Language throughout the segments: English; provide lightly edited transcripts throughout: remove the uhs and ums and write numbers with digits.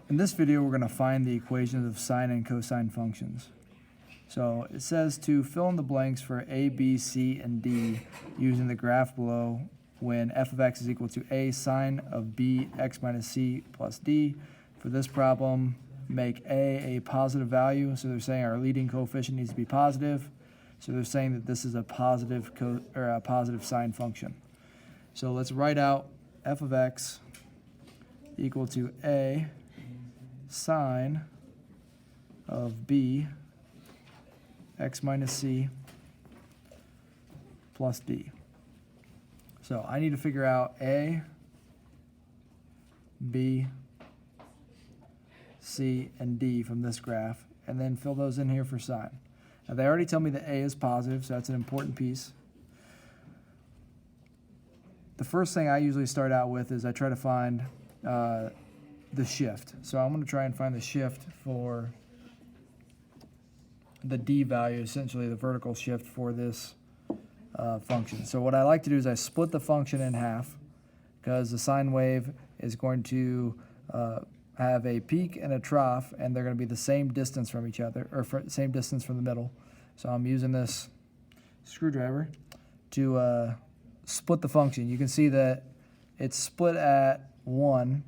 In this video, we're going to find the equations of sine and cosine functions. So it says to fill in the blanks for a, b, c, and d using the graph below when f of x is equal to a sine of b x minus c plus d. For this problem, make a positive value. So they're saying our leading coefficient needs to be positive. So they're saying that this is a positive sine function. So let's write out f of x equal to a sine of b x minus c plus d. So I need to figure out a, b, c, and d from this graph, and then fill those in here for sine. Now they already tell me that a is positive, so that's an important piece. The first thing I usually start out with is I try to find the shift. So I'm going to try and find the shift for the d value, essentially the vertical shift for this function. So what I like to do is I split the function in half, because the sine wave is going to have a peak and a trough, and they're going to be the same distance from each other, or same distance from the middle. So I'm using this screwdriver to split the function. You can see that it's split at 1,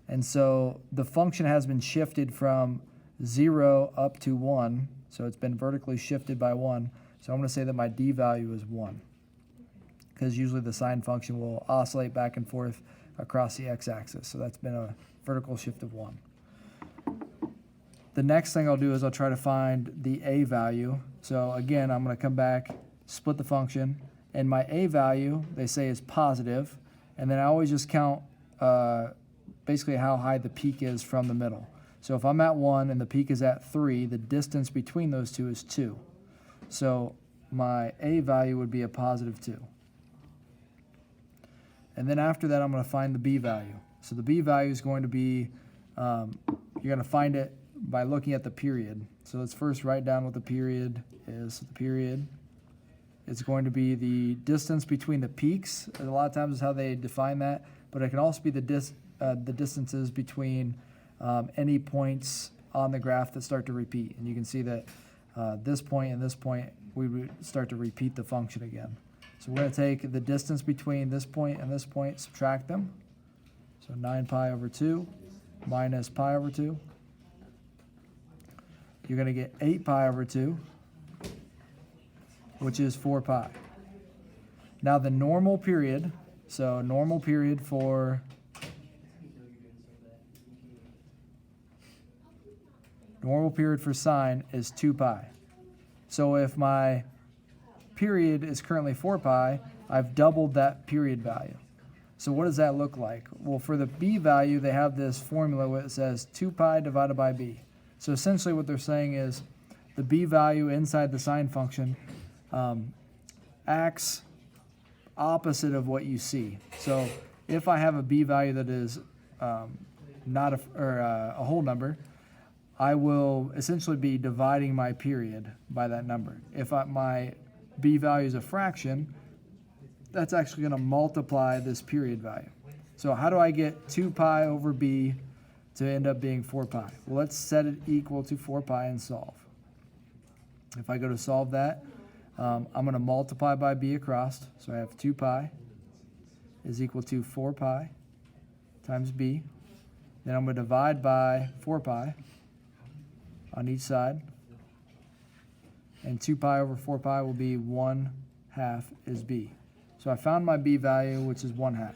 and so the function has been shifted from 0 up to 1, so it's been vertically shifted by 1. So I'm going to say that my d value is 1, because usually the sine function will oscillate back and forth across the x-axis. So that's been a vertical shift of 1. The next thing I'll do is I'll try to find the a value. So again, I'm going to come back, split the function, and my a value, they say, is positive, and then I always just count basically how high the peak is from the middle. So if I'm at 1 and the peak is at 3, the distance between those two is 2. So my a value would be a positive 2. And then after that, I'm going to find the b value. So the b value is going to be, you're going to find it by looking at the period. So let's first write down what the period is. The period is going to be the distance between the peaks. A lot of times is how they define that, but it can also be the distances between any points on the graph that start to repeat. And you can see that this point and this point, we would start to repeat the function again. So we're going to take the distance between this point and this point, subtract them. So 9 pi over 2 minus pi over 2. You're going to get 8 pi over 2, which is 4 pi. Now the normal period, so normal period for sine is 2 pi. So if my period is currently 4 pi, I've doubled that period value. So what does that look like? Well, for the b value, they have this formula where it says 2 pi divided by b. So essentially what they're saying is the b value inside the sine function acts opposite of what you see. So if I have a b value that is not a whole number, I will essentially be dividing my period by that number. If my b value is a fraction, that's actually going to multiply this period value. So how do I get 2 pi over b to end up being 4 pi? Well, let's set it equal to 4 pi and solve. If I go to solve that, I'm going to multiply by b across. So I have 2 pi is equal to 4 pi times b. Then I'm going to divide by 4 pi on each side. And 2 pi over 4 pi will be 1/2 is b. So I found my b value, which is 1/2.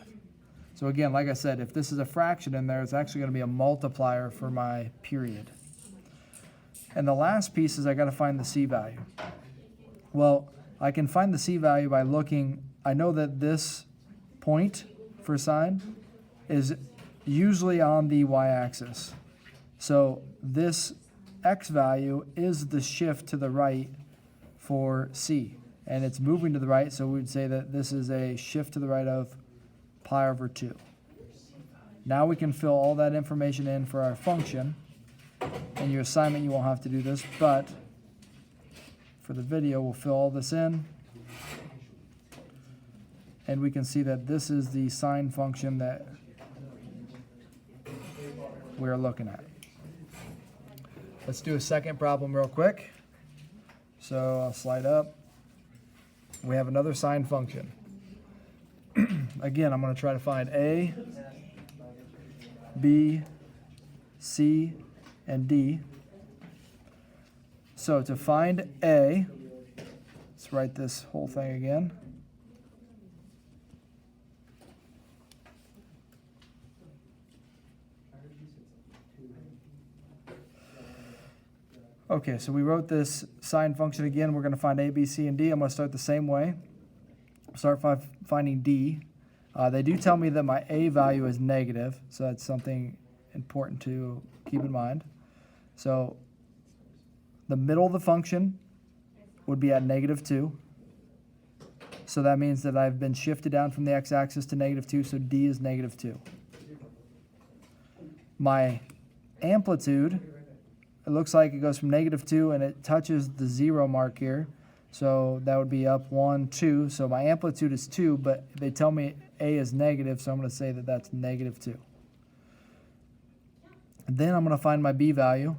So again, like I said, if this is a fraction in there, it's actually going to be a multiplier for my period. And the last piece is I got to find the c value. Well, I can find the c value by looking. I know that this point for sine is usually on the y-axis. So this x value is the shift to the right for c, and it's moving to the right, so we'd say that this is a shift to the right of pi over 2. Now we can fill all that information in for our function. In your assignment you won't have to do this, but for the video we'll fill all this in, and we can see that this is the sine function that we're looking at. Let's do a second problem real quick. So I'll slide up. We have another sine function. Again, I'm going to try to find A, B, C, and D. So to find A, let's write this whole thing again. Okay, so we wrote this sine function again. We're going to find A, B, C, and D. I'm going to start the same way. Start by finding D. They do tell me that my A value is negative, so that's something important to keep in mind. So the middle of the function would be at -2. So that means that I've been shifted down from the x-axis to -2, so D is -2. My amplitude, it looks like it goes from -2 and it touches the 0 mark here. So that would be up 1, 2. So my amplitude is 2, but they tell me A is negative, so I'm going to say that that's -2. And then I'm going to find my B value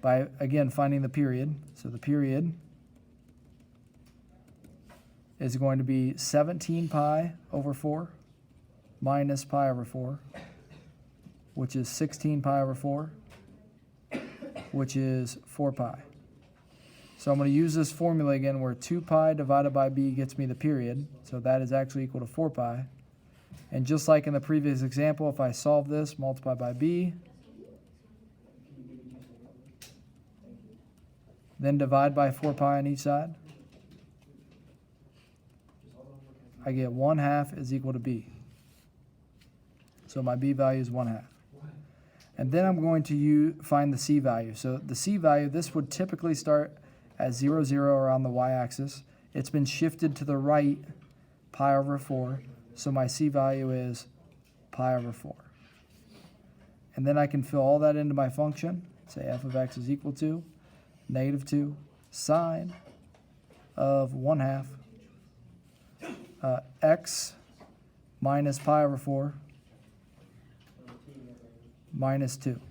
by, again, finding the period. So the period is going to be 17 pi over 4 minus pi over 4, which is 16 pi over 4, which is 4 pi. So I'm going to use this formula again where 2 pi divided by b gets me the period. So that is actually equal to 4 pi. And just like in the previous example, if I solve this, multiply by b, then divide by 4 pi on each side, I get 1/2 is equal to b. So my b value is 1/2. And then I'm going to find the c value. So the c value, this would typically start at 0, 0 around the y-axis. It's been shifted to the right, pi over 4. So my c value is pi over 4. And then I can fill all that into my function. Say f of x is equal to -2 sine of 1/2 x minus pi over 4 minus 2.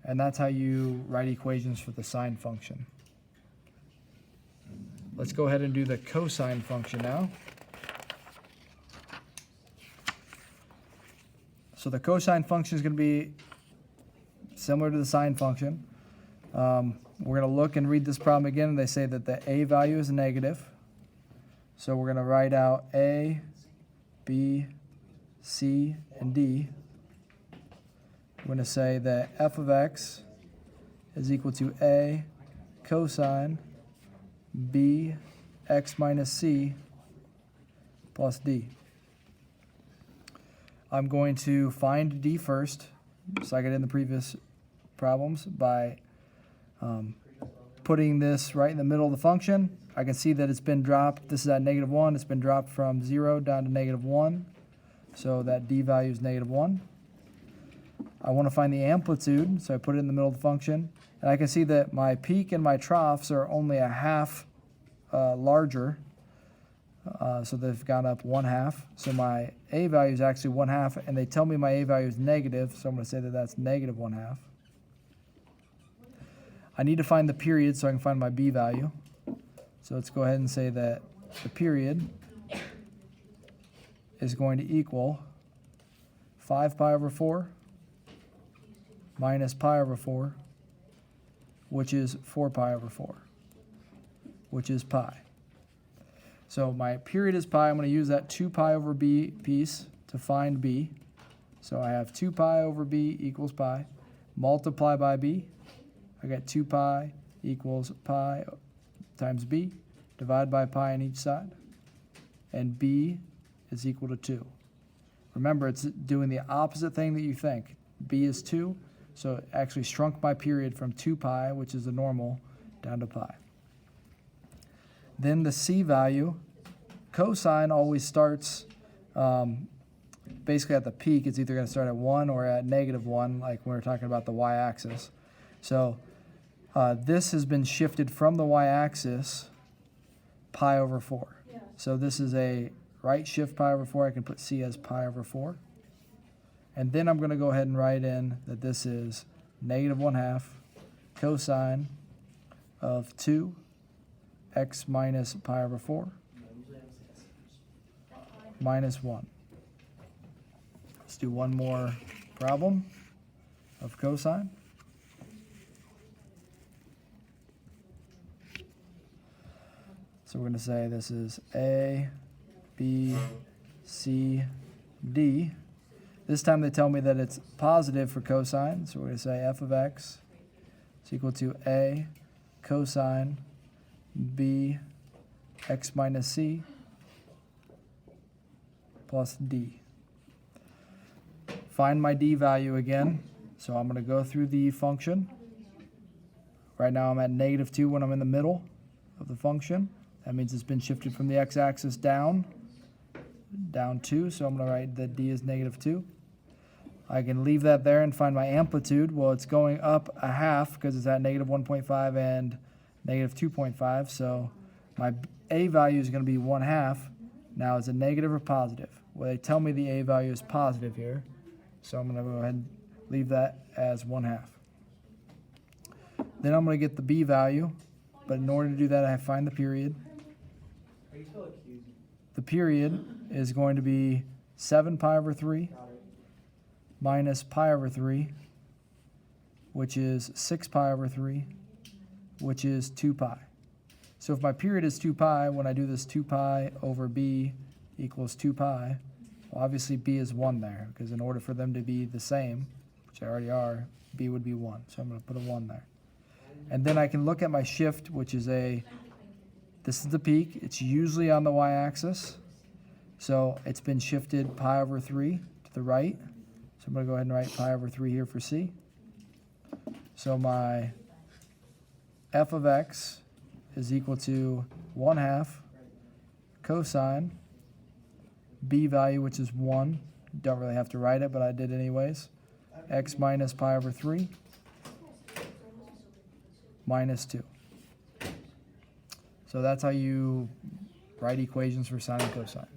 And that's how you write equations for the sine function. Let's go ahead and do the cosine function now. So the cosine function is going to be similar to the sine function. We're going to look and read this problem again. They say that the a value is negative. So we're going to write out A, B, C, and D. We're going to say that f of x is equal to A cosine B x minus C plus D. I'm going to find D first, just like I did in the previous problems, by putting this right in the middle of the function. I can see that it's been dropped. This is at -1. It's been dropped from 0 down to -1. So that D value is -1. I want to find the amplitude, so I put it in the middle of the function. And I can see that my peak and my troughs are only 1/2 larger. So they've gone up 1/2. So my A value is actually 1/2, and they tell me my A value is negative, so I'm going to say that that's -1/2. I need to find the period so I can find my B value. So let's go ahead and say that the period is going to equal 5 pi over 4 minus pi over 4, which is 4 pi over 4, which is pi. So my period is pi. I'm going to use that 2 pi over b piece to find b. So I have 2 pi over b equals pi. Multiply by b. I got 2 pi equals pi times b. Divide by pi on each side. And b is equal to 2. Remember, it's doing the opposite thing that you think. B is 2. So it actually shrunk my period from 2 pi, which is the normal, down to pi. Then the c value, cosine always starts basically at the peak. It's either going to start at 1 or at -1, like when we were talking about the y-axis. So this has been shifted from the y-axis pi over 4. So this is a right shift pi over 4. I can put c as pi over 4. And then I'm going to go ahead and write in that this is negative 1/2 cosine of 2 x minus pi over 4 minus 1. Let's do one more problem of cosine. So we're going to say this is A, B, C, D. This time they tell me that it's positive for cosine, so we're going to say f of x is equal to A cosine B x minus C plus D. Find my D value again. So I'm going to go through the function. Right now I'm at negative 2 when I'm in the middle of the function. That means it's been shifted from the x-axis down 2. So I'm going to write that D is negative 2. I can leave that there and find my amplitude. Well, it's going up 1/2 because it's at negative 1.5 and negative 2.5. So my A value is going to be 1/2. Now, is it negative or positive? Well, they tell me the A value is positive here. So I'm going to go ahead and leave that as 1/2. Then I'm going to get the B value. But in order to do that, I have to find the period. The period is going to be 7 pi over 3 minus pi over 3, which is 6 pi over 3, which is 2 pi. So if my period is 2 pi, when I do this 2 pi over b equals 2 pi, well, obviously b is 1 there, because in order for them to be the same, which they already are, b would be 1. So I'm going to put a 1 there. And then I can look at my shift, which is this is the peak. It's usually on the y-axis. So it's been shifted pi over 3 to the right. So I'm going to go ahead and write pi over 3 here for C. So my f of x is equal to 1/2 cosine b value, which is 1. Don't really have to write it, but I did anyways. X minus pi over 3 minus 2. So that's how you write equations for sine and cosine.